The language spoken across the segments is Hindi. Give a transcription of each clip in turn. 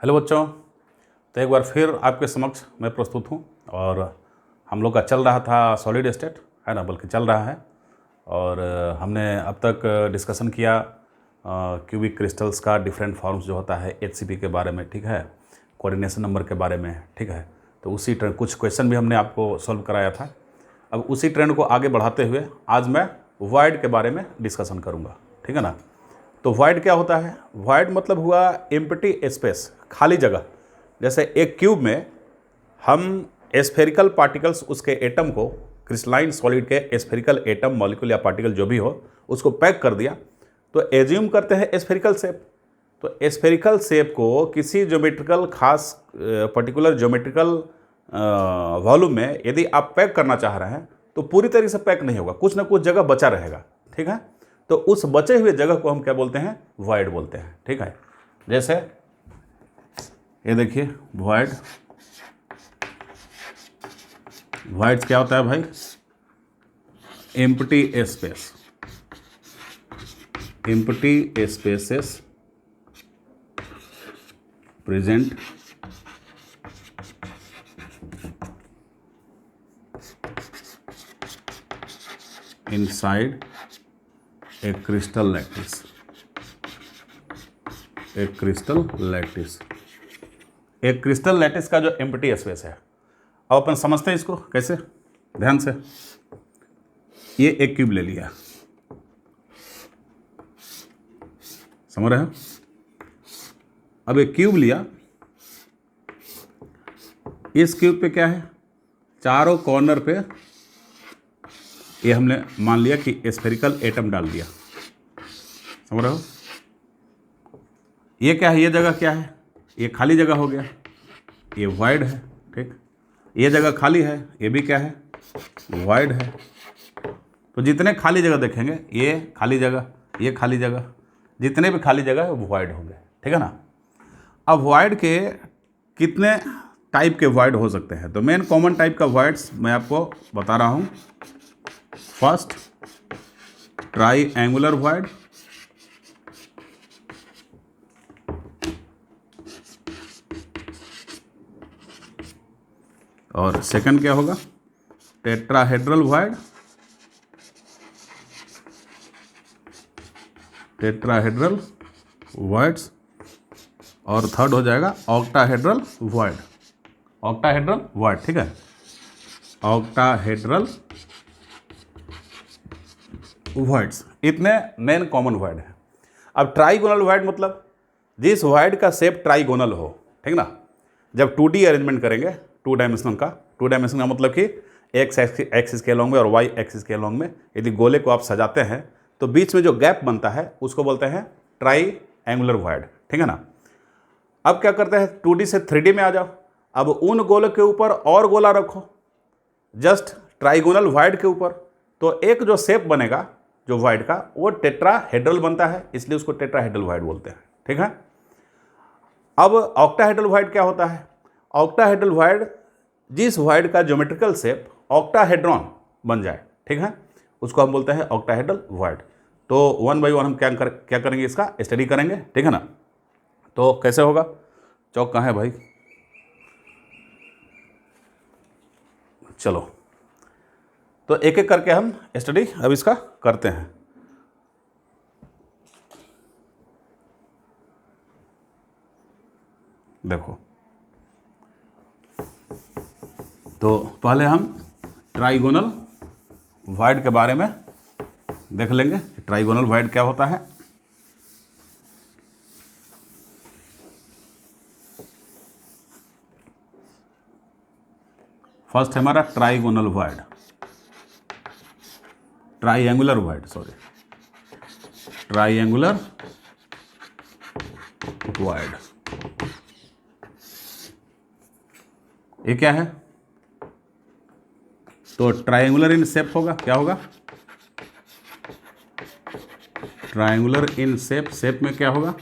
हेलो बच्चों, तो एक बार फिर आपके समक्ष मैं प्रस्तुत हूँ। और हम लोग का चल रहा था सॉलिड स्टेट, है ना, बल्कि चल रहा है। और हमने अब तक डिस्कशन किया क्यूबिक क्रिस्टल्स का डिफरेंट फॉर्म्स जो होता है HCP के बारे में, ठीक है, कोऑर्डिनेशन नंबर के बारे में, ठीक है। तो उसी ट्रेंड कुछ क्वेश्चन भी हमने आपको सॉल्व कराया था। अब उसी ट्रेंड को आगे बढ़ाते हुए आज मैं वॉइड के बारे में डिस्कशन करूँगा, ठीक है ना। तो वॉइड क्या होता है? वॉइड मतलब हुआ एम्प्टी स्पेस, खाली जगह। जैसे एक क्यूब में हम स्फेरिकल पार्टिकल्स, उसके एटम को, क्रिस्टलाइन सॉलिड के स्फेरिकल एटम, मॉलिक्यूल या पार्टिकल जो भी हो, उसको पैक कर दिया तो एज्यूम करते हैं स्फेरिकल शेप। तो स्फेरिकल शेप को किसी ज्योमेट्रिकल खास पर्टिकुलर ज्योमेट्रिकल वॉल्यूम में यदि आप पैक करना चाह रहे हैं तो पूरी तरीके से पैक नहीं होगा, कुछ ना कुछ जगह बचा रहेगा, ठीक है। तो उस बचे हुए जगह को हम क्या बोलते हैं? वॉइड बोलते हैं, ठीक है। जैसे ये देखिए वॉइड, वॉइड क्या होता है भाई? Empty space, empty spaces present inside a crystal lattice, एक क्रिस्टल लैटिस। एक क्रिस्टल लैटिस का जो एम्प्टी स्पेस है, अब अपन समझते हैं इसको कैसे, ध्यान से। ये एक क्यूब ले लिया, समझ रहे हो? अब एक क्यूब लिया, इस क्यूब पे क्या है? चारों कॉर्नर पे ये हमने मान लिया कि स्फेरिकल एटम डाल दिया, समझ रहे हो? ये क्या है? ये जगह क्या है? ये खाली जगह हो गया, ये वॉइड है, ठीक। ये जगह खाली है, ये भी क्या है? वॉइड है। तो जितने खाली जगह देखेंगे, ये खाली जगह, ये खाली जगह, जितने भी खाली जगह है वो वॉइड होंगे, ठीक है ना। अब वॉइड के कितने टाइप के वॉइड हो सकते हैं? तो मेन कॉमन टाइप का वॉइड्स मैं आपको बता रहा हूँ। First, triangular void. और सेकंड क्या होगा? Tetrahedral void, tetrahedral voids. और थर्ड हो जाएगा ऑक्टाहेड्रल वॉइड, ऑक्टाहेड्रल वॉइड, ठीक है, ऑक्टाहेड्रल वॉइड्स। इतने मेन कॉमन वॉइड हैं। अब ट्राइगोनल वॉइड मतलब जिस वॉइड का शेप ट्राइगोनल हो, ठीक ना। जब 2D अरेंजमेंट करेंगे, 2 डायमेंशनल का, 2 डायमेंशन का मतलब कि एक्स एक्सिस के अलॉन्ग में और वाई एक्सिस के अलॉन्ग में यदि गोले को आप सजाते हैं तो बीच में जो गैप बनता है उसको बोलते हैं ट्राईएंगुलर वॉइड, ठीक है ना। अब क्या करते हैं? 2D से 3D में आ जाओ। अब उन गोले के ऊपर और गोला रखो, जस्ट ट्राइगोनल वॉइड के ऊपर, तो एक जो शेप बनेगा जो वॉइड का, वो टेट्राहेड्रल बनता है, इसलिए उसको टेट्राहेड्रल वॉइड बोलते हैं, ठीक है। अब ऑक्टाहेड्रल वॉइड क्या होता है? ऑक्टाहेड्रल वॉइड जिस वॉइड का ज्योमेट्रिकल शेप ऑक्टाहेड्रॉन बन जाए, ठीक है, उसको हम बोलते हैं ऑक्टाहेड्रल वॉइड। तो वन बाई वन हम क्या करेंगे, इसका स्टडी करेंगे, ठीक है ना। तो कैसे होगा? चौक कहाँ है भाई? चलो, तो एक एक करके हम स्टडी अब इसका करते हैं। देखो, तो पहले हम ट्राइगोनल वॉइड के बारे में देख लेंगे। ट्राइगोनल वॉइड क्या होता है? फर्स्ट है हमारा trigonal void, triangular void, sorry, triangular void. ये क्या है? तो ट्राइएंगुलर इन शेप होगा, क्या होगा? ट्राइएंगुलर इन शेप, शेप में क्या होगा?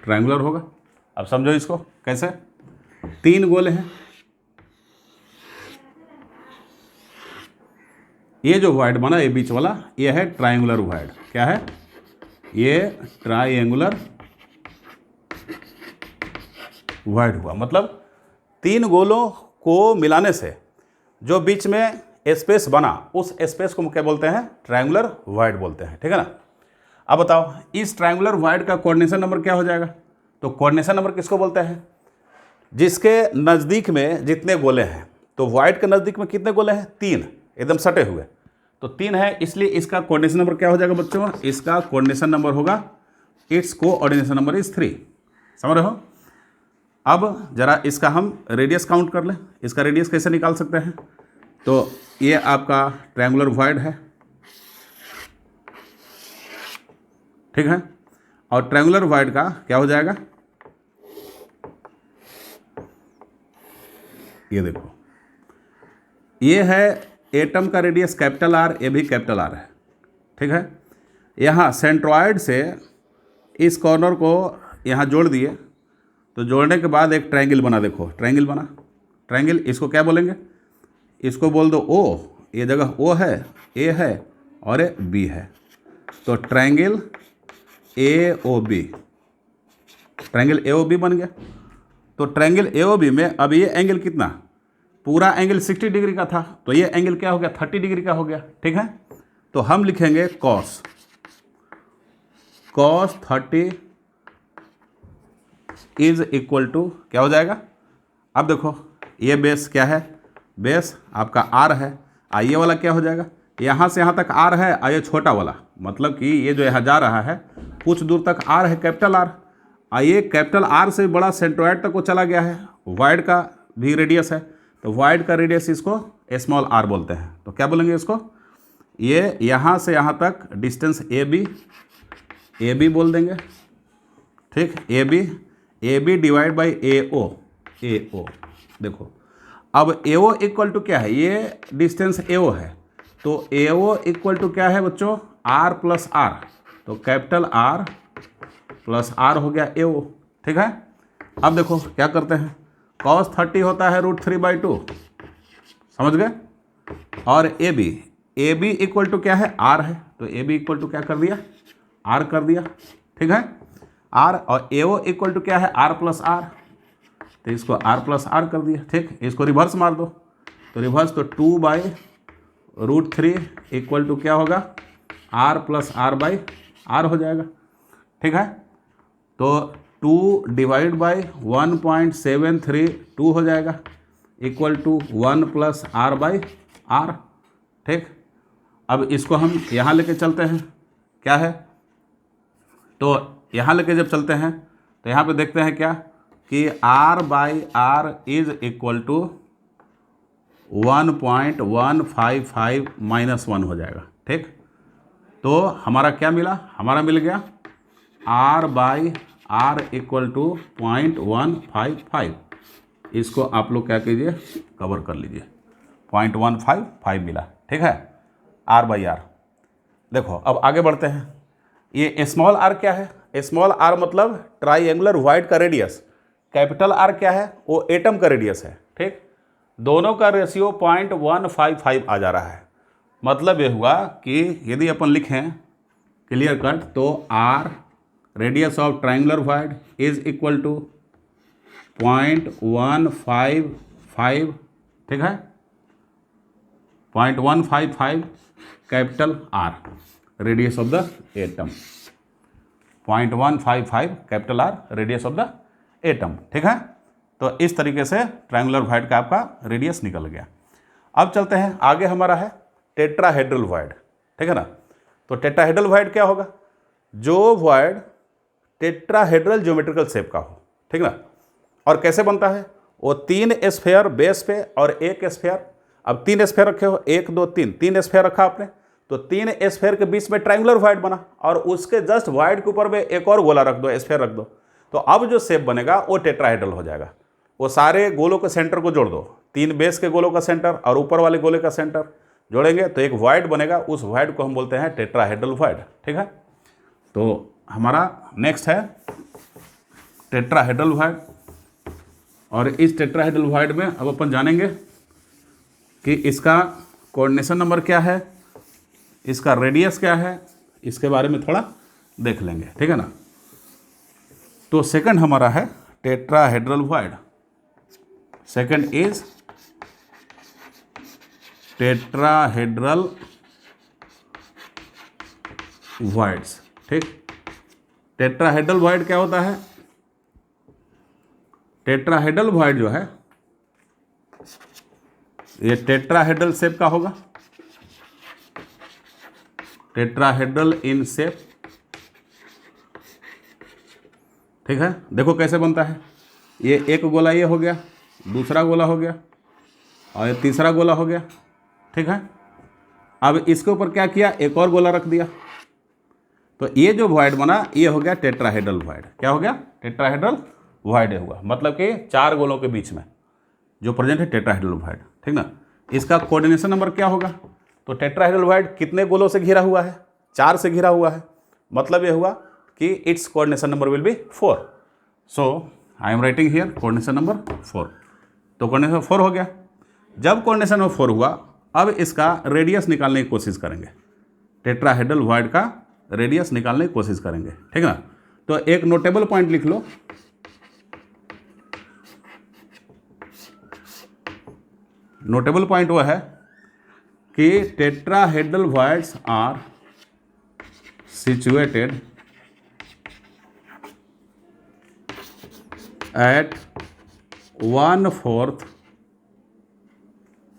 ट्राइएंगुलर होगा। अब समझो इसको कैसे। 3 गोले हैं, ये जो वॉइड बना, ये बीच वाला, ये है ट्राइएंगुलर वॉइड। क्या है ये? ट्राइएंगुलर वाइड हुआ। मतलब 3 गोलों को मिलाने से जो बीच में स्पेस बना उस स्पेस को क्या बोलते हैं? ट्रायंगुलर वाइड बोलते हैं। ठीक है ना। अब बताओ इस ट्रायंगुलर वाइड का कोऑर्डिनेशन नंबर क्या हो जाएगा? तो कोऑर्डिनेशन नंबर किसको बोलते हैं? जिसके नज़दीक में जितने गोले हैं। तो वाइड के नज़दीक में कितने गोले हैं? 3, एकदम सटे हुए। तो 3 है, इसलिए इसका कोऑर्डिनेशन नंबर क्या हो जाएगा बच्चों? इसका कोऑर्डिनेशन नंबर होगा, इट्स कोऑर्डिनेशन नंबर इज 3। समझ रहे हो? अब जरा इसका हम रेडियस काउंट कर लें। इसका रेडियस कैसे निकाल सकते हैं? तो ये आपका ट्रायंगुलर वाइड है, ठीक है। और ट्रायंगुलर वाइड का क्या हो जाएगा? ये देखो, ये है एटम का रेडियस कैपिटल आर, ये भी कैपिटल आर है, ठीक है। यहाँ सेंट्रॉयड से इस कॉर्नर को यहाँ जोड़ दिए, तो जोड़ने के बाद एक ट्रायंगल बना। देखो ट्रायंगल बना। ट्रायंगल इसको क्या बोलेंगे? इसको बोल दो ओ। ये जगह ओ है, ए है और ये बी है, तो triangle A O B. Triangle A O B बन गया। तो ट्रायंगल ए ओ बी में अब ये एंगल कितना? पूरा एंगल 60 डिग्री का था, तो ये एंगल क्या हो गया? 30 डिग्री का हो गया, ठीक है। तो हम लिखेंगे कॉस 30 इज इक्वल टू क्या हो जाएगा? अब देखो ये बेस क्या है? बेस आपका आर है। ये वाला क्या हो जाएगा? यहाँ से यहाँ तक आर है, ये छोटा वाला, मतलब कि ये जो यहाँ जा रहा है कुछ दूर तक आर है, कैपिटल आर। ये कैपिटल आर से बड़ा सेंट्रॉयड तक वो चला गया है। वाइड का भी रेडियस है, तो वाइड का रेडियस इसको स्मॉल आर बोलते हैं। तो क्या बोलेंगे इसको? ये यहाँ से यहाँ तक डिस्टेंस ए बी बोल देंगे, ठीक। ए बी डिवाइड बाई ए ओ। देखो अब ए ओ इक्वल टू क्या है? ये डिस्टेंस ए ओ है, तो ए ओ इक्वल टू क्या है बच्चों? R plus R. तो कैपिटल आर प्लस आर हो गया ए ओ, ठीक है। अब देखो क्या करते हैं, cos 30 होता है √3/2, समझ गए। और ए बी इक्वल टू क्या है? आर है, तो ए बी इक्वल टू क्या कर दिया? आर कर दिया, ठीक है। आर और ए ओ इक्वल टू क्या है? आर प्लस आर, तो इसको आर प्लस आर कर दिया, ठीक। इसको रिवर्स मार दो, तो रिवर्स तो 2/√3 इक्वल टू क्या होगा? R plus R by R हो जाएगा, ठीक है। तो 2 डिवाइड बाई 1.732 हो जाएगा, equal to 1 plus R by R, ठीक। अब इसको हम यहाँ लेके चलते हैं, क्या है? तो यहाँ लेके जब चलते हैं तो यहाँ पे देखते हैं क्या कि r by R is equal to 1.155 -1 हो जाएगा, ठीक। तो हमारा क्या मिला? हमारा मिल गया r by R equal to 0.155। इसको आप लोग क्या कीजिए? कवर कर लीजिए। 0.155 मिला, ठीक है, r बाई आर। देखो अब आगे बढ़ते हैं। ये स्मॉल r क्या है? स्मॉल r मतलब ट्राइएंगुलर वाइड का रेडियस। कैपिटल R क्या है? वो एटम का रेडियस है, ठीक। दोनों का रेशियो 0.155 आ जा रहा है। मतलब ये हुआ कि यदि अपन लिखें क्लियर कट, तो R radius of triangular void is equal to 0.155, ठीक है, 0.155 capital R radius of the atom, 0.155 capital R radius of the atom, ठीक है। तो इस तरीके से ट्रायंगुलर वाइड का आपका रेडियस निकल गया। अब चलते हैं आगे, हमारा है टेट्राहेड्रल वाइड, ठीक है ना। तो टेट्राहेड्रल वाइड क्या होगा? जो वाइड टेट्राहेड्रल ज्योमेट्रिकल शेप का हो, ठीक ना। और कैसे बनता है? वो 3 स्फेयर बेस पे और 1 स्फेयर। अब 3 स्फेयर रखे हो, 1 2 3 स्फेयर रखा आपने, तो 3 स्फेयर के बीच में ट्रायंगुलर वाइड बना, और उसके जस्ट वाइड के ऊपर में एक और गोला रख दो, स्फेयर रख दो। तो अब जो शेप बनेगा वो टेट्राहेड्रल हो जाएगा। वो सारे गोलों के सेंटर को जोड़ दो, 3 बेस के गोलों का सेंटर और ऊपर वाले गोले का सेंटर जोड़ेंगे तो एक वाइड बनेगा। उस वाइड को हम बोलते हैं टेट्राहेड्रल वाइड, ठीक है। तो हमारा नेक्स्ट है टेट्राहेड्रल वाइड। और इस टेट्राहेड्रल वाइड में अब अपन जानेंगे कि इसका कोऑर्डिनेशन नंबर क्या है, इसका रेडियस क्या है, इसके बारे में थोड़ा देख लेंगे, ठीक है ना। तो सेकंड हमारा है tetrahedral void, second is tetrahedral voids. ठीक, टेट्राहेड्रल वॉइड क्या होता है? टेट्राहेड्रल वॉइड जो है ये टेट्राहेड्रल शेप का होगा, टेट्राहेड्रल इन शेप। ठीक है, देखो कैसे बनता है। ये एक गोला ये हो गया, दूसरा गोला हो गया और ये तीसरा गोला हो गया। ठीक है, अब इसके ऊपर क्या किया, एक और गोला रख दिया, तो ये जो वॉइड बना ये हो गया टेट्राहेड्रल वॉइड। क्या हो गया? टेट्राहेड्रल वॉइड हुआ, मतलब कि 4 गोलों के बीच में जो प्रेजेंट है टेट्राहेड्रल वॉइड। ठीक ना, इसका कोऑर्डिनेशन नंबर क्या होगा? तो टेट्राहेड्रल वॉइड कितने गोलों से घिरा हुआ है? 4 से घिरा हुआ है, मतलब ये हुआ कि it's coordination number will be 4। So I am writing here coordination number 4। तो कोऑर्डिनेशन 4 हो गया। जब कोऑर्डिनेशन नंबर 4 हुआ, अब इसका रेडियस निकालने की कोशिश करेंगे, टेट्राहेड्रल वॉइड का रेडियस निकालने की कोशिश करेंगे। ठीक ना, तो एक नोटेबल पॉइंट लिख लो। नोटेबल पॉइंट वो है कि tetrahedral voids are situated at 1/4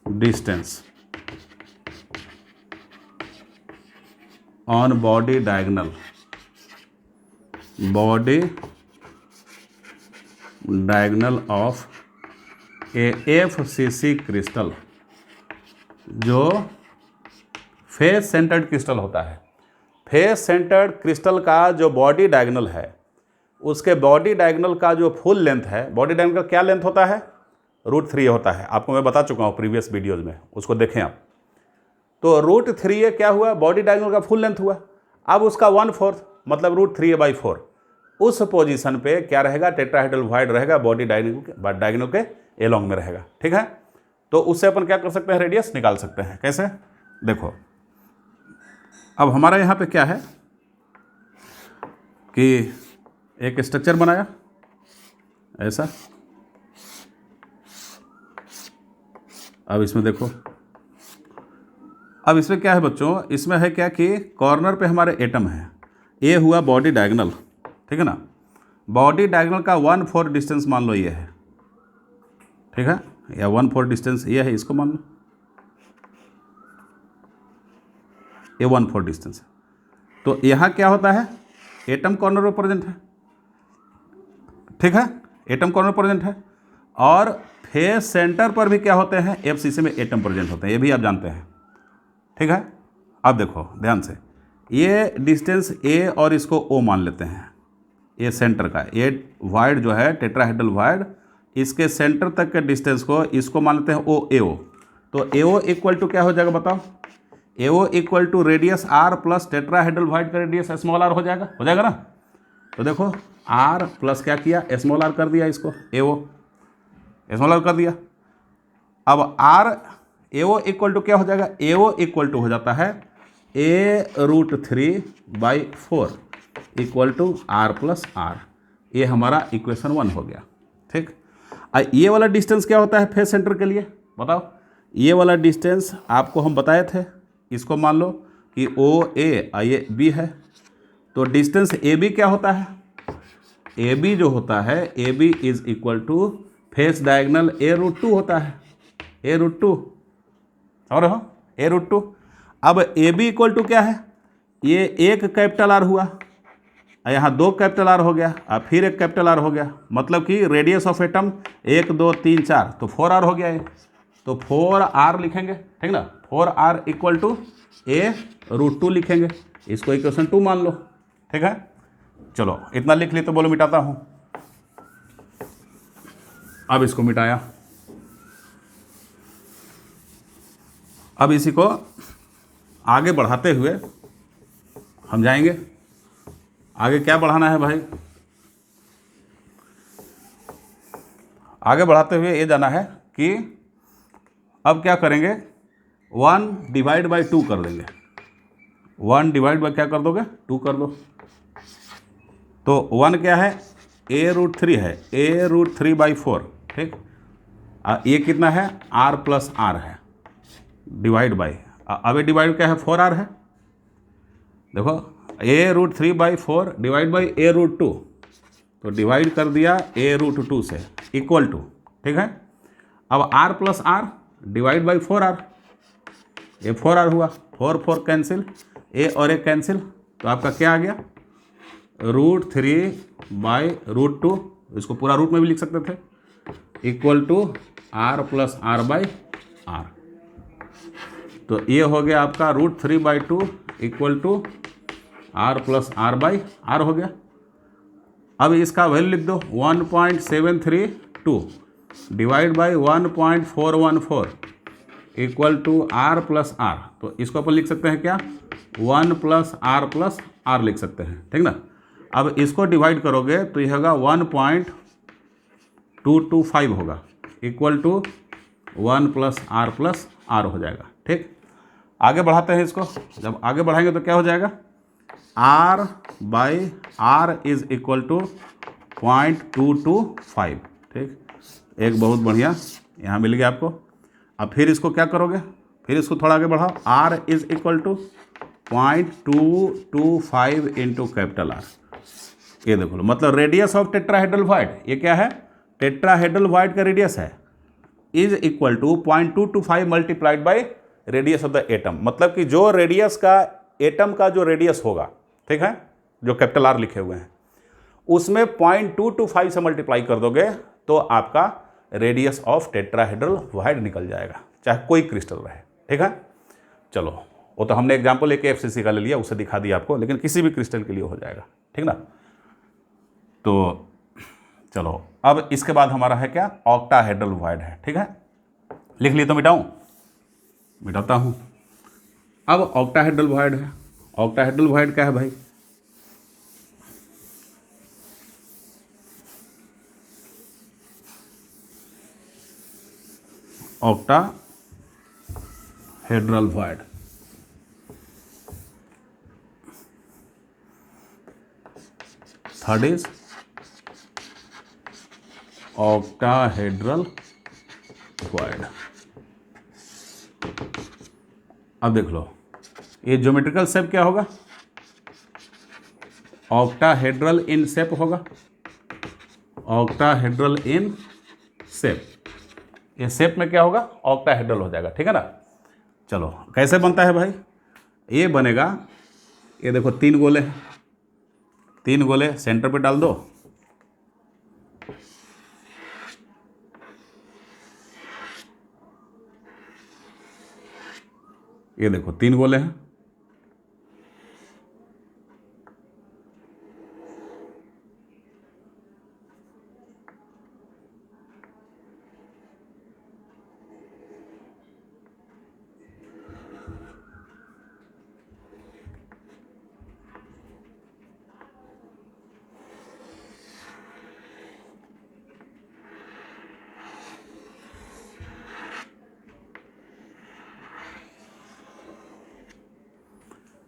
distance on body diagonal of a FCC crystal, जो फेस सेंटर्ड क्रिस्टल होता है। फेस सेंटर्ड क्रिस्टल का जो बॉडी डायगोनल है, उसके बॉडी डायगोनल का जो फुल लेंथ है, बॉडी डायगोनल का क्या लेंथ होता है? √3 होता है। आपको मैं बता चुका हूँ प्रीवियस वीडियोज़ में, उसको देखें आप। तो √3 क्या हुआ? बॉडी डायगोनल का फुल लेंथ हुआ। अब उसका 1/4 मतलब √3/4, उस पोजीशन पे क्या रहेगा? टेट्राहेड्रल वॉइड रहेगा, बॉडी डायगोनल के एलोंग में रहेगा। ठीक है, तो उससे अपन क्या कर सकते हैं? रेडियस निकाल सकते हैं। कैसे? देखो, अब हमारा यहाँ पे क्या है कि एक स्ट्रक्चर बनाया ऐसा। अब इसमें देखो, अब इसमें क्या है बच्चों? इसमें है क्या कि कॉर्नर पे हमारे एटम है, ये हुआ बॉडी डायगोनल। ठीक है ना, बॉडी डायगोनल का 1/4 डिस्टेंस मान लो ये है। ठीक है, या 1/4 डिस्टेंस ये है, इसको मान लो ये 1/4 डिस्टेंस है। तो यहाँ क्या होता है? एटम कॉर्नर पे प्रेजेंट है। ठीक है, एटम कॉर्नर प्रेजेंट है, और फेस सेंटर पर भी क्या होते हैं? FCC में एटम प्रेजेंट होते हैं, ये भी आप जानते हैं। ठीक है, अब देखो ध्यान से, ये डिस्टेंस A और इसको O मान लेते हैं, ये सेंटर का, ये वॉइड जो है टेट्राहेड्रल वॉइड, इसके सेंटर तक के डिस्टेंस को इसको मान लेते हैं AO। तो AO इक्वल टू क्या हो जाएगा बताओ? AO equal to radius R plus tetrahedral void का रेडियस r हो जाएगा ना। तो देखो R प्लस क्या किया? r कर दिया, इसको AO r कर दिया। अब AO इक्वल टू क्या हो जाएगा? AO इक्वल टू हो जाता है A√3/4 equal to R plus R। ये हमारा इक्वेशन 1 हो गया। ठीक, ये वाला डिस्टेंस क्या होता है फेस सेंटर के लिए? बताओ, ये वाला डिस्टेंस आपको हम बताए थे, इसको मान लो कि OA ये B है। तो डिस्टेंस AB क्या होता है? AB जो होता है, AB is equal to face diagonal A√2 होता है, A√2 और हो A√2। अब AB इक्वल टू क्या है? ये एक कैपिटल R हुआ, यहाँ 2 कैपिटल R हो गया, और फिर एक कैपिटल R हो गया, मतलब कि रेडियस ऑफ एटम 1 2 3 4, तो 4R हो गया ये। तो 4R लिखेंगे। ठीक ना, 4R इक्वल टू A√2 लिखेंगे, इसको इक्वेशन 2 मान लो। ठीक है, चलो इतना लिख ली, तो बोलो मिटाता हूँ। अब इसको मिटाया, अब इसी को आगे बढ़ाते हुए हम जाएंगे। आगे क्या बढ़ाना है भाई? आगे बढ़ाते हुए ये जाना है कि अब क्या करेंगे? 1/2 कर देंगे। 1 डिवाइड बाय क्या कर दोगे? 2 कर दो। तो 1 क्या है? A√3 है, A√3/4, ठीक। ये कितना है, R+R है, डिवाइड बाई, अब ये डिवाइड क्या है, 4R है। देखो A√3/4 डिवाइड बाई A√2, तो डिवाइड कर दिया A√2 से, इक्वल टू, ठीक है। अब R+R डिवाइड बाई 4R, ये 4R हुआ, 4 कैंसिल, ए और ए कैंसिल, तो आपका क्या आ गया, √3/√2, इसको पूरा रूट में भी लिख सकते थे, इक्वल टू R+R/R। तो ये हो गया आपका √3/2 इक्वल टू R+R/R हो गया। अब इसका वैल्यू लिख दो, 1.732 divide by 1.414 equal to R+R। तो इसको अपन लिख सकते हैं क्या, 1+R+R लिख सकते हैं, ठीक ना। अब इसको डिवाइड करोगे तो यह होगा 1.225 होगा, इक्वल टू 1+R+R हो जाएगा, ठीक। आगे बढ़ाते हैं इसको, जब आगे बढ़ाएंगे तो क्या हो जाएगा, R/R इज इक्वल टू 0.225, ठीक। एक बहुत बढ़िया यहाँ मिल गया आपको। अब फिर इसको क्या करोगे, फिर इसको थोड़ा आगे बढ़ाओ, R is equal to 0.225 into capital R। ये देखो, मतलब रेडियस ऑफ टेट्राहेड्रल वॉइड, ये क्या है, टेट्राहेड्रल वॉइड का रेडियस है, is equal to 0.225 multiplied by radius of the atom. मतलब कि जो रेडियस का, एटम का जो रेडियस होगा, ठीक है, जो कैपिटल R लिखे हुए हैं, उसमें 0.225 से मल्टीप्लाई कर दोगे तो आपका रेडियस ऑफ टेट्राहेड्रल वॉइड निकल जाएगा, चाहे कोई क्रिस्टल रहे, ठीक है। चलो, वो तो हमने एग्जांपल लेके FCC का ले लिया, उसे दिखा दिया आपको, लेकिन किसी भी क्रिस्टल के लिए हो जाएगा, ठीक ना। तो चलो, अब इसके बाद हमारा है क्या, ऑक्टाहेड्रल वॉइड है, ठीक है। लिख लिए तो मिटाऊं, मिटाता हूं। अब ऑक्टाहेड्रल वॉइड है, ऑक्टाहेड्रल वॉइड क्या है भाई, octahedral void, third is octahedral void. अब देख लो, ये ज्योमेट्रिकल शेप क्या होगा, ऑक्टाहेड्रल इन शेप होगा, ऑक्टाहेड्रल इन शेप, ये शेप में क्या होगा, ऑक्टाहेड्रल हो जाएगा, ठीक है ना। चलो, कैसे बनता है भाई, ये बनेगा, ये देखो 3 गोले हैं, 3 गोले सेंटर पे डाल दो, ये देखो 3 गोले हैं,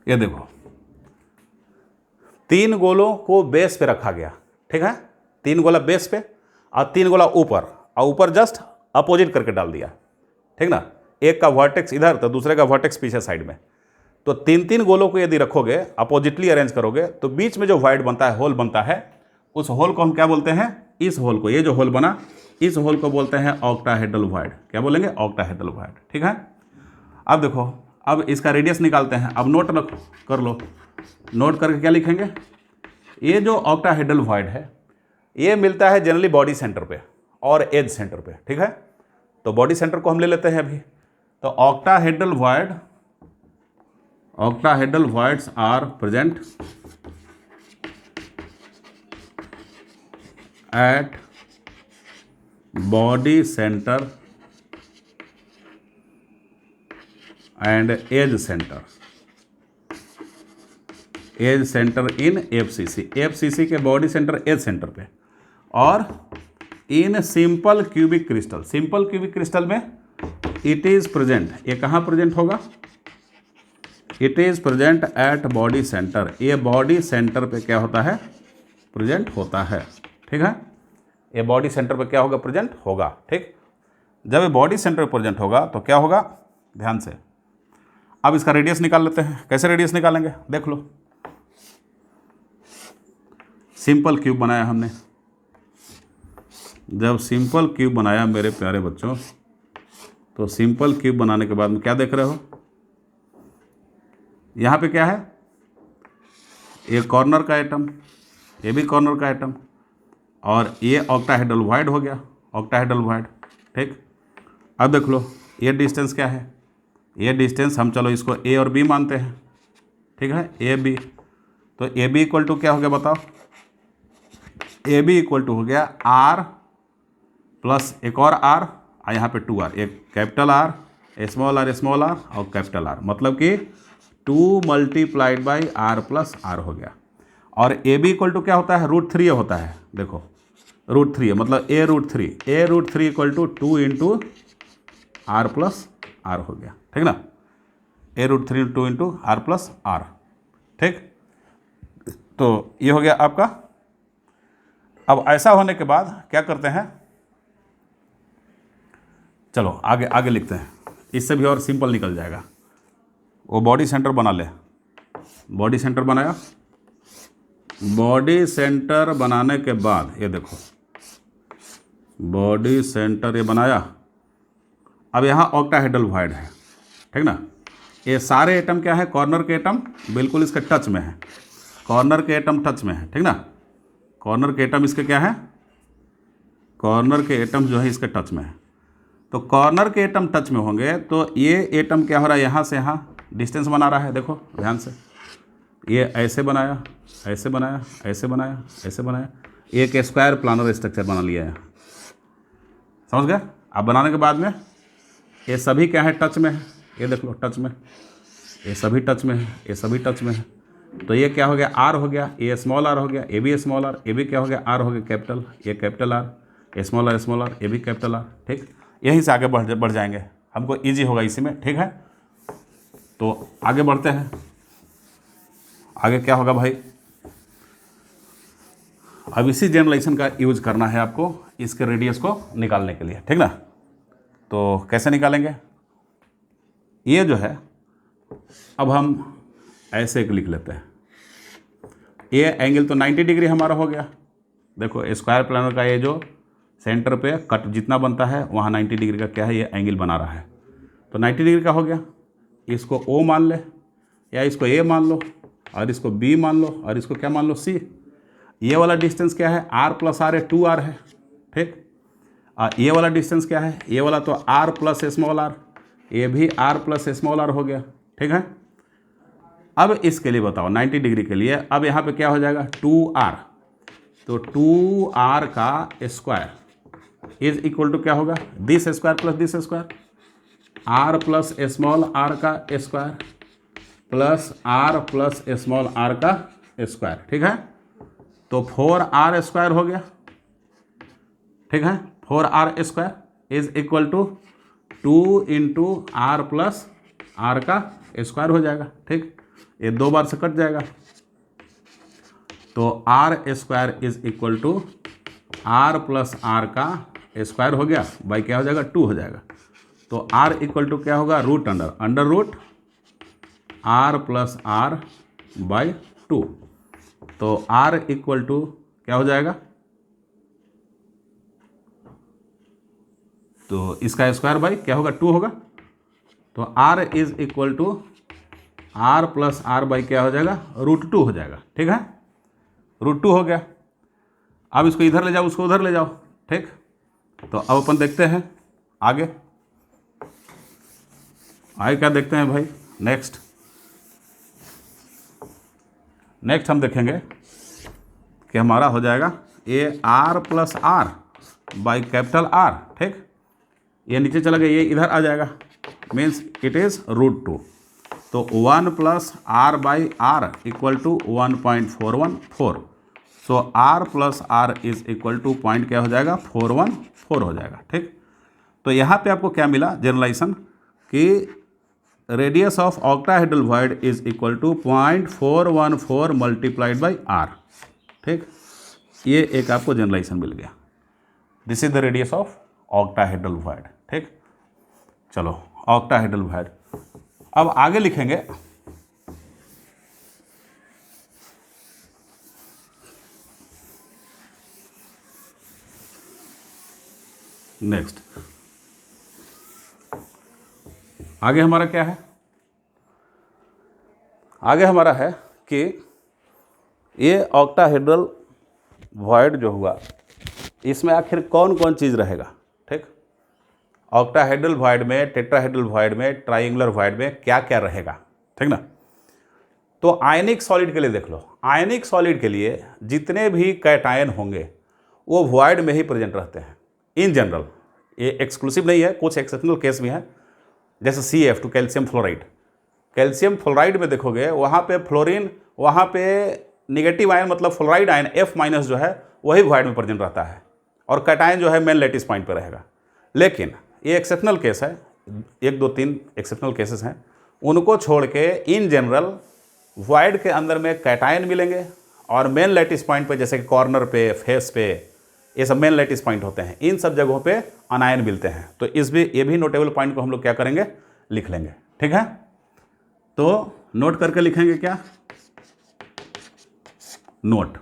ये देखो 3 गोलों को बेस पे रखा गया, ठीक है, 3 गोला बेस पे और 3 गोला ऊपर, और ऊपर जस्ट अपोजिट करके डाल दिया, ठीक ना। एक का वर्टेक्स इधर तो दूसरे का वर्टेक्स पीछे साइड में, तो 3 गोलों को यदि रखोगे, अपोजिटली अरेंज करोगे, तो बीच में जो वॉइड बनता है, होल बनता है, उस होल को हम क्या बोलते हैं, इस होल को, ये जो होल बना, इस होल को बोलते हैं ऑक्टाहेड्रल वॉइड। क्या बोलेंगे, ऑक्टाहेड्रल वॉइड, ठीक है। अब देखो, अब इसका रेडियस निकालते हैं। अब नोट कर लो, नोट करके क्या लिखेंगे, ये जो ऑक्टाहेड्रल वॉइड है, ये मिलता है जनरली बॉडी सेंटर पे और एज सेंटर पे, ठीक है। तो बॉडी सेंटर को हम ले लेते हैं अभी। तो octahedral voids are present at body centre and edge centre in FCC के बॉडी सेंटर एज सेंटर पे, और इन सिंपल क्यूबिक क्रिस्टल में इट इज प्रेजेंट, ये कहाँ प्रेजेंट होगा, it is present at body centre, ये बॉडी सेंटर पे क्या होता है, प्रेजेंट होता है, ठीक है। ये बॉडी सेंटर पे क्या होगा, प्रेजेंट होगा। ठीक, जब ये बॉडी सेंटर पे प्रेजेंट होगा तो क्या होगा, ध्यान से। अब इसका रेडियस निकाल लेते हैं। कैसे रेडियस निकालेंगे, देख लो। सिंपल क्यूब बनाया हमने। जब सिंपल क्यूब बनाया मेरे प्यारे बच्चों, तो सिंपल क्यूब बनाने के बाद में क्या देख रहे हो, यहाँ पे क्या है, ये कॉर्नर का एटम, ये भी कॉर्नर का एटम, और ये ऑक्टाहेड्रल वॉइड हो गया, ऑक्टाहेड्रल वॉइड। ठीक, अब देख लो ये डिस्टेंस क्या है, ये डिस्टेंस हम चलो इसको ए और बी मानते हैं। ठीक है, ए बी, तो ए बी इक्वल टू क्या हो गया बताओ, ए बी इक्वल टू हो गया आर प्लस एक और आर, और यहाँ पे 2r, एक कैपिटल आर, स्मॉल आर और कैपिटल आर, मतलब कि 2 multiplied by R plus R हो गया। और ए बी इक्वल टू क्या होता है, √3 होता है। देखो √3 मतलब a√3 equal to 2 into R plus R हो गया। ठीक ना, a√3 2 into R plus are. ठीक, तो ये हो गया आपका। अब ऐसा होने के बाद क्या करते हैं, चलो आगे आगे लिखते हैं, इससे भी और सिंपल निकल जाएगा। वो बॉडी सेंटर बना ले, बॉडी सेंटर बनाया, बॉडी सेंटर बनाने के बाद ये देखो, बॉडी सेंटर ये बनाया। अब यहाँ ऑक्टाहेड्रल वॉइड है। ठीक ना, ये सारे एटम क्या है, कॉर्नर के एटम बिल्कुल इसके टच में है, कॉर्नर के एटम टच में है। ठीक ना, कॉर्नर के एटम इसके क्या है, कॉर्नर के एटम जो है इसके टच में है। तो कॉर्नर के एटम टच में होंगे तो ये एटम क्या हो रहा है, यहाँ से यहाँ डिस्टेंस बना रहा है। देखो ध्यान से, ये ऐसे बनाया, ऐसे बनाया, ऐसे बनाया, ऐसे बनाया, एक स्क्वायर प्लानर स्ट्रक्चर बना लिया है। समझ गए। अब बनाने के बाद में ये सभी क्या है, टच में है। ये देख लो टच में, ये सभी टच में है, ये सभी टच में है। तो ये क्या हो गया, आर हो गया, ये स्मॉल आर हो गया, ये भी स्मॉल आर, ये भी क्या हो गया, आर हो गया कैपिटल, ये कैपिटल आर, ये स्मॉल आर, ये भी कैपिटल आर। ठीक, यहीं से आगे बढ़ जाएंगे, हमको इजी होगा इसी में। ठीक है, तो आगे बढ़ते हैं। आगे क्या होगा भाई, अब इसी जनरेशन का यूज करना है आपको इसके रेडियस को निकालने के लिए। ठीक ना, तो कैसे निकालेंगे, ये जो है अब हम ऐसे एक लिख लेते हैं। ये एंगल तो 90 डिग्री हमारा हो गया। देखो स्क्वायर प्लानर का ये जो सेंटर पे कट जितना बनता है वहाँ 90 डिग्री का क्या है, ये एंगल बना रहा है। तो 90 डिग्री का हो गया। इसको O मान ले, या इसको A मान लो, और इसको B मान लो, और इसको क्या मान लो, C। ये वाला डिस्टेंस क्या है, R प्लस R है, 2R है। ठीक, ये वाला डिस्टेंस क्या है, ये वाला तो R प्लस स्मॉल आर, ये भी R प्लस स्मॉल आर हो गया। ठीक है, अब इसके लिए बताओ 90 डिग्री के लिए, अब यहाँ पे क्या हो जाएगा, 2R, तो 2R का स्क्वायर इज इक्वल टू क्या होगा, this square plus this square, R plus small r का square plus R plus small r का स्क्वायर। ठीक है, तो 4R स्क्वायर हो गया। ठीक है, 4R square is equal to 2 into R plus R का स्क्वायर हो जाएगा। ठीक, ये 2 बार से कट जाएगा, तो R square is equal to R plus R का स्क्वायर हो गया, बाई क्या हो जाएगा, 2 हो जाएगा। तो R इक्वल टू क्या होगा, root under root R plus R by 2। तो R इक्वल टू क्या हो जाएगा, तो इसका स्क्वायर बाई क्या होगा, 2 होगा। तो R is equal to R plus R by क्या हो जाएगा, √2 हो जाएगा। ठीक है, √2 हो गया। अब इसको इधर ले जाओ, उसको उधर ले जाओ। ठीक, तो अब अपन देखते हैं आगे क्या देखते हैं भाई, नेक्स्ट हम देखेंगे कि हमारा हो जाएगा ये R plus R by capital R। ठीक, ये नीचे चला गया, ये इधर आ जाएगा, मीन्स इट इज़ √2। तो 1 plus R by R equal to 1.414। So R plus R is equal to point क्या हो जाएगा, 414 हो जाएगा। ठीक, तो यहाँ पे आपको क्या मिला जनरलाइजेशन, कि radius of octahedral void is equal to 0.414 multiplied by R। ठीक, ये एक आपको जनरलाइजेशन मिल गया। This is the radius of octahedral void. ठीक, चलो ऑक्टाहेड्रल वॉइड। अब आगे लिखेंगे नेक्स्ट। आगे हमारा क्या है? आगे हमारा है कि ये ऑक्टाहेड्रल वॉइड जो हुआ इसमें आखिर कौन कौन चीज़ रहेगा। ठीक, ऑक्टाहेड्रल वॉइड में, टेट्राहेड्रल वॉइड में, ट्राइंगुलर वॉइड में क्या क्या रहेगा। ठीक ना। तो आयनिक सॉलिड के लिए देख लो, आयनिक सॉलिड के लिए जितने भी कैटायन होंगे वो वॉइड में ही प्रेजेंट रहते हैं इन जनरल। ये एक्सक्लूसिव नहीं है, कुछ एक्सेप्शनल केस भी हैं, जैसे CF2 calcium fluoride. Calcium fluoride में देखोगे वहाँ पे फ्लोरीन, वहाँ पे निगेटिव आयन मतलब फ्लोराइड आयन F- जो है वही वॉइड में प्रेजेंट रहता है, और कैटायन जो है मेन लैटिस पॉइंट पे रहेगा। लेकिन ये एक्सेप्शनल केस है, 1 2 3 एक्सेप्शनल केसेस हैं, उनको छोड़ के इन जनरल वॉइड के अंदर में कैटायन मिलेंगे, और मेन लैटिस पॉइंट पे जैसे कि कॉर्नर पे, फेस पे, ये सब मेन लैटिस पॉइंट होते हैं, इन सब जगहों पे अनायन मिलते हैं। तो ये भी नोटेबल पॉइंट को हम लोग क्या करेंगे, लिख लेंगे। ठीक है, तो नोट करके लिखेंगे क्या, नोट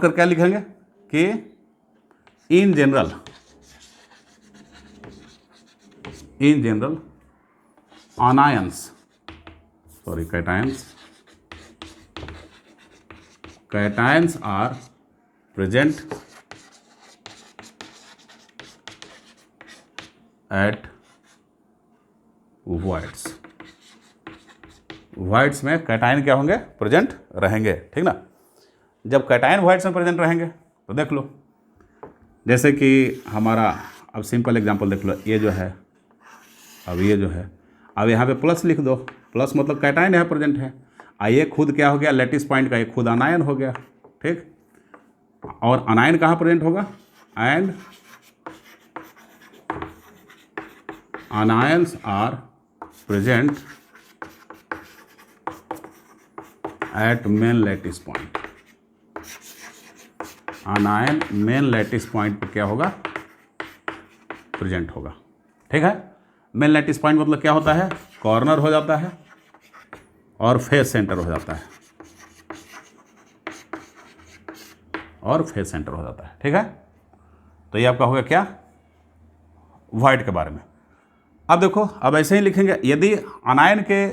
करके क्या लिखेंगे कि in general anions, sorry cations are present at voids में कैटायन क्या होंगे, प्रेजेंट रहेंगे। ठीक ना। जब कैटायन वॉइड्स में प्रेजेंट रहेंगे तो देख लो, जैसे कि हमारा अब सिंपल एग्जांपल देख लो, ये जो है, अब ये जो है, अब यहाँ पे प्लस लिख दो, प्लस मतलब कैटायन यहाँ प्रेजेंट है, ये खुद क्या हो गया, लैटिस पॉइंट का ये खुद अनायन हो गया। ठीक, और अनायन कहाँ प्रेजेंट होगा, and anions are present at main lattice point. Anion main lattice point पर क्या होगा, प्रेजेंट होगा। ठीक है, मेन लैटिस पॉइंट मतलब क्या होता है, कॉर्नर हो जाता है और फेस सेंटर हो जाता है, ठीक है। तो ये आपका होगा क्या, वॉइड के बारे में। अब देखो, अब ऐसे ही लिखेंगे, यदि अनायन के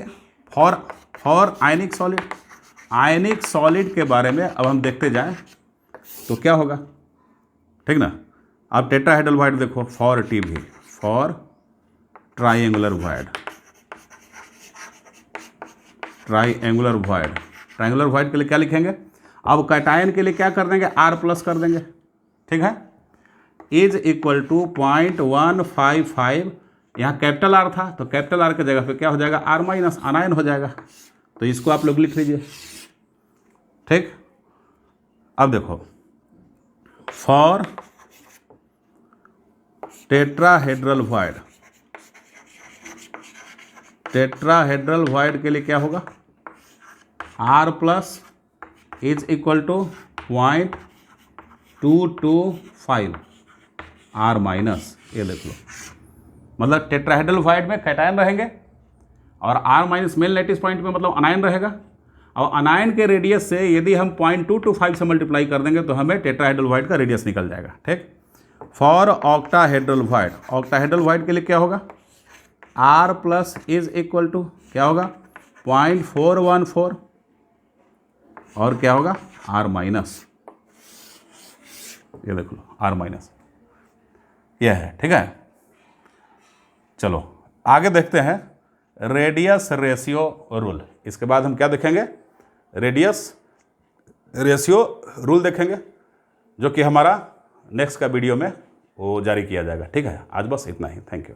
फॉर आयनिक सॉलिड के बारे में अब हम देखते जाएं तो क्या होगा। ठीक ना। अब टेट्राहेड्रल वॉइड देखो, फॉर ट्राइंगुलर वॉइड के लिए क्या लिखेंगे, अब कैटायन के लिए क्या कर देंगे, R+ कर देंगे। ठीक है, इज इक्वल टू 0.155, यहाँ कैपिटल R था तो कैपिटल R की जगह पे क्या हो जाएगा, R- अनायन हो जाएगा। तो इसको आप लोग लिख लीजिए। ठीक, अब देखो, फॉर टेट्राहेड्रल वॉइड के लिए क्या होगा, R+ is equal to 0.225 R-, ये देख लो, मतलब टेट्राहेड्रल वॉइड में कैटायन रहेंगे और R- मेन लैटिस पॉइंट में मतलब अनायन रहेगा, और अनायन के रेडियस से यदि हम 0.225 से मल्टीप्लाई कर देंगे तो हमें टेट्राहेड्रल वॉइड का रेडियस निकल जाएगा। ठीक, फॉर ऑक्टाहेड्रल वॉइड के लिए क्या होगा, R+ इज इक्वल टू क्या होगा, 0.414 और क्या होगा, R-, ये देख लो R-, यह है। ठीक है, चलो आगे देखते हैं रेडियस रेशियो रूल। इसके बाद हम क्या देखेंगे, रेडियस रेशियो रूल देखेंगे, जो कि हमारा नेक्स्ट का वीडियो में वो जारी किया जाएगा। ठीक है, आज बस इतना ही, थैंक यू।